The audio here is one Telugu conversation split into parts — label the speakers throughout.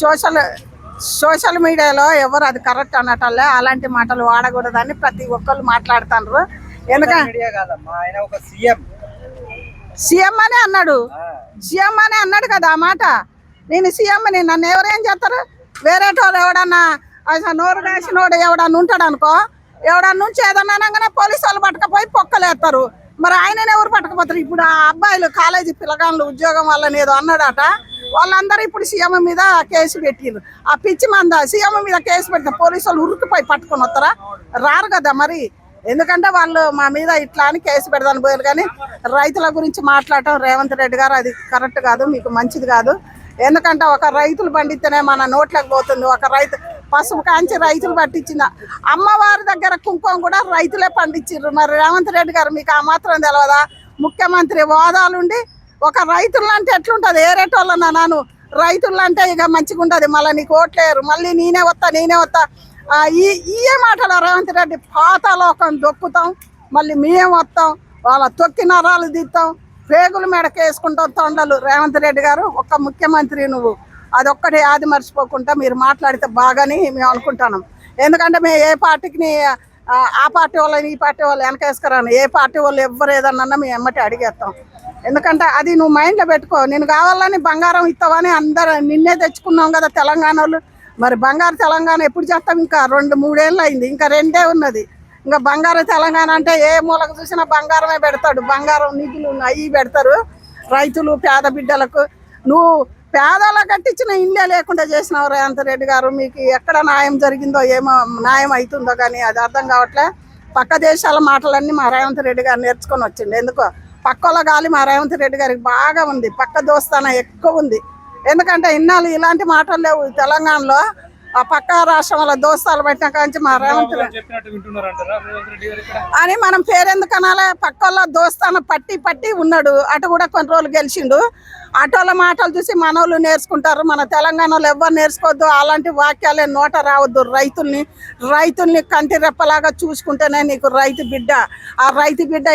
Speaker 1: సోషల్ సోషల్ మీడియాలో ఎవరు అది కరెక్ట్ అనటల్లే అలాంటి మాటలు వాడకూడదని ప్రతి ఒక్కరు మాట్లాడుతున్నారు. ఎందుకంటే సీఎం అనే అన్నాడు కదా ఆ మాట. నేను సీఎంని, నన్ను ఎవరేం చేస్తారు? వేరేటోడు ఎవడన్నా నోరు రాసినోడు ఎవడన్నా ఉంటాడు అనుకో, ఎవడన్నా నుంచి ఏదన్నా అనగానే పోలీసు వాళ్ళు పట్టుకపోయి పొక్కలేస్తారు. మరి ఆయననే ఎవరు పట్టుకుపోతారు? ఇప్పుడు ఆ అబ్బాయిలు కాలేజీ పిల్లగాళ్ళు ఉద్యోగం వాళ్ళని ఏదో అన్నాడట, వాళ్ళందరూ ఇప్పుడు సీఎం మీద కేసు పెట్టిరు. ఆ పిచ్చి మంద సీఎం మీద కేసు పెడితే పోలీసు వాళ్ళు ఉరికిపోయి పట్టుకొని వస్తారా? రారు కదా మరి. ఎందుకంటే వాళ్ళు మా మీద ఇట్లా అని కేసు పెడదాని పోయారు. కానీ రైతుల గురించి మాట్లాడటం రేవంత్ రెడ్డి గారు అది కరెక్ట్ కాదు, మీకు మంచిది కాదు. ఎందుకంటే ఒక రైతులు పండితేనే మన నోట్లకు పోతుంది. ఒక రైతు పసుపు కాంచి రైతులు పట్టించిన అమ్మవారి దగ్గర కుంకుమ కూడా రైతులే పండించారు. మరి రేవంత్ రెడ్డి గారు మీకు ఆ మాత్రం తెలియదా? ముఖ్యమంత్రి హోదాలుండి ఒక రైతులంటే ఎట్లుంటుంది? ఏరేటోళ్ళన్నా నాను రైతులంటే ఇక మంచిగా ఉంటుంది. మళ్ళీ నీకు ఓట్లేరు, మళ్ళీ నేనే వస్తా ఈ మాటలు రేవంత్ రెడ్డి పాతాలోకం దొక్కుతాం, మళ్ళీ మేము వస్తాం, వాళ్ళ తొక్కి నరాలు తీస్తాం, పేగులు మెడకు వేసుకుంటాం తొండలు. రేవంత్ రెడ్డి గారు ఒక్క ముఖ్యమంత్రి నువ్వు అదొక్కటి ఆది మర్చిపోకుండా మీరు మాట్లాడితే బాగాని మేము అనుకుంటున్నాం. ఎందుకంటే మేము ఏ పార్టీకి ఆ పార్టీ వాళ్ళని ఈ పార్టీ వాళ్ళు వెనకేసుకురాను. ఏ పార్టీ వాళ్ళు ఎవరు ఏదన్నా మేము ఎమ్మటి అడిగేస్తాం. ఎందుకంటే అది నువ్వు మైండ్లో పెట్టుకో. నేను కావాలని బంగారం ఇస్తావని అందరూ నిన్నే తెచ్చుకున్నాం కదా తెలంగాణ వాళ్ళు. మరి బంగారు తెలంగాణ ఎప్పుడు చేస్తాం? ఇంకా 2-3 ఏళ్ళు అయింది, ఇంకా 2 ఉన్నది. ఇంకా బంగారు తెలంగాణ అంటే ఏ మూలకు చూసినా బంగారమే పెడతాడు. బంగారం నిధులు అవి పెడతారు రైతులు పేద బిడ్డలకు. నువ్వు పేదలకు కట్టించిన ఇల్లే లేకుండా చేసినావు రేవంత్ రెడ్డి గారు. మీకు ఎక్కడ న్యాయం జరిగిందో ఏమో న్యాయం అవుతుందో కానీ అది అర్థం కావట్లే. పక్క దేశాల మాటలన్నీ మా రేవంత్ రెడ్డి గారు నేర్చుకొని వచ్చిండు. ఎందుకో పక్కల గాలి మా రేవంత్ రెడ్డి గారికి బాగా ఉంది, పక్క దోస్తాన ఎక్కువ ఉంది. ఎందుకంటే ఇన్నాళ్ళు ఇలాంటి మాటలు లేవు తెలంగాణలో. ఆ పక్క రాష్ట్రం వల్ల దోస్తాలు పెట్టిన కాంచి మా రేవంత్ అని మనం పేరెందుకు అనాలి? పక్కల దోస్తాన పట్టి ఉన్నాడు. అటు కూడా కొన్ని రోజులు గెలిచిండు. అటోళ్ళ మాటలు చూసి మనోళ్ళు నేర్చుకుంటారు. మన తెలంగాణలో ఎవరు నేర్చుకోవద్దు, అలాంటి వాక్యాలే నోట రావద్దు. రైతుల్ని కంటి రెప్పలాగా చూసుకుంటేనే నీకు రైతు బిడ్డ. ఆ రైతు బిడ్డ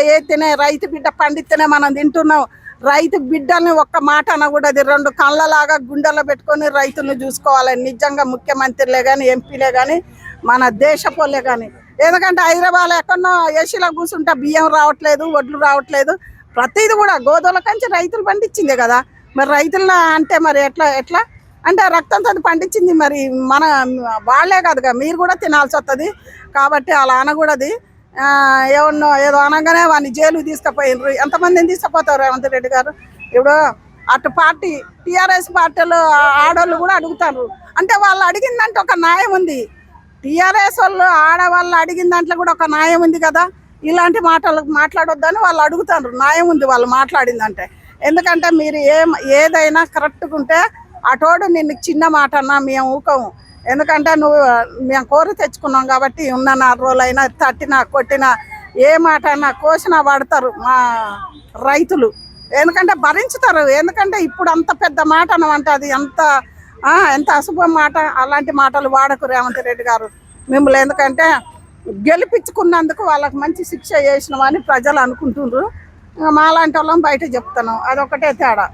Speaker 1: రైతు బిడ్డ పండితేనే మనం తింటున్నాం. రైతు బిడ్డల్ని ఒక్క మాట అనకూడదు. 2 కళ్ళలాగా గుండెల్లో పెట్టుకొని రైతుల్ని చూసుకోవాలి. నిజంగా ముఖ్యమంత్రులే కానీ ఎంపీలే కానీ మన దేశపోలే కానీ. ఎందుకంటే హైదరాబాద్ ఎక్కడో ఏసీలో కూర్చుంటే బియ్యం రావట్లేదు, వడ్లు రావట్లేదు. ప్రతిది కూడా గోధుమల కంచి రైతులు పండించిందే కదా. మరి రైతుల అంటే మరి ఎట్లా అంటే రక్తంతో పండించింది. మరి మన వాళ్ళే కాదుగా, మీరు కూడా తినాల్సి వస్తుంది. కాబట్టి అలా అనకూడదు. ఎవరినో ఏదో అనగానే వాడిని జైలుకి తీసుకుపోయినరు. ఎంతమందిని తీసుకుపోతారు రేవంత్ రెడ్డి గారు? ఇప్పుడు అటు పార్టీ టీఆర్ఎస్ పార్టీలో ఆడవాళ్ళు కూడా అడుగుతారు. అంటే వాళ్ళు అడిగిందంటే ఒక న్యాయం ఉంది. టీఆర్ఎస్ వాళ్ళు ఆడవాళ్ళు అడిగిన దాంట్లో కూడా ఒక న్యాయం ఉంది కదా. ఇలాంటి మాటలు మాట్లాడొద్దని వాళ్ళు అడుగుతారు. న్యాయం ఉంది వాళ్ళు మాట్లాడిందంటే. ఎందుకంటే మీరు ఏదైనా కరెక్ట్గా ఉంటే అటోడు నిన్ను చిన్న మాట అన్నా మేము ఊకము. ఎందుకంటే మేము కోరి తెచ్చుకున్నాం కాబట్టి ఉన్న 4 రోజులైనా తట్టినా కొట్టినా ఏ మాట అయినా కోసినా పడతారు మా రైతులు. ఎందుకంటే భరించుతారు. ఎందుకంటే ఇప్పుడు అంత పెద్ద మాట అనమంటే అది ఎంత అశుభం మాట. అలాంటి మాటలు వాడకు రేవంత్ రెడ్డి గారు మిమ్మల్ని. ఎందుకంటే గెలిపించుకున్నందుకు వాళ్ళకి మంచి శిక్ష చేసినామని ప్రజలు అనుకుంటున్నారు. మాలాంటి వాళ్ళం బయట చెప్తున్నాం. అదొకటే తేడా.